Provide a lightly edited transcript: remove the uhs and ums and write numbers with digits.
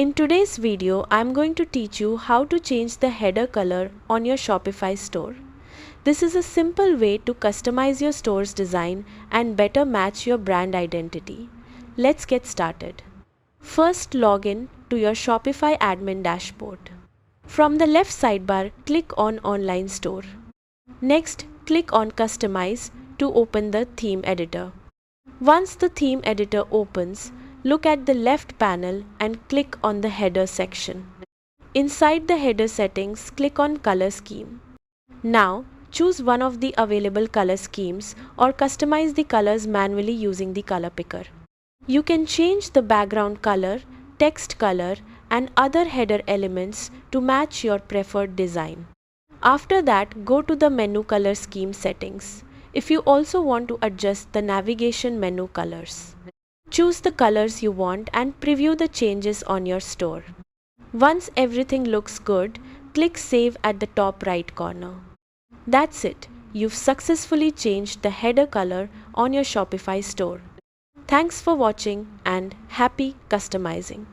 In today's video, I'm going to teach you how to change the header color on your Shopify store. This is a simple way to customize your store's design and better match your brand identity. Let's get started. First, log in to your Shopify admin dashboard. From the left sidebar, click on Online Store. Next, click on Customize to open the theme editor. Once the theme editor opens, look at the left panel and click on the header section. Inside the header settings, click on Color Scheme. Now, choose one of the available color schemes or customize the colors manually using the color picker. You can change the background color, text color, and other header elements to match your preferred design. After that, go to the menu color scheme settings. If you also want to adjust the navigation menu colors, choose the colors you want and preview the changes on your store. Once everything looks good, click Save at the top right corner. That's it. You've successfully changed the header color on your Shopify store. Thanks for watching and happy customizing.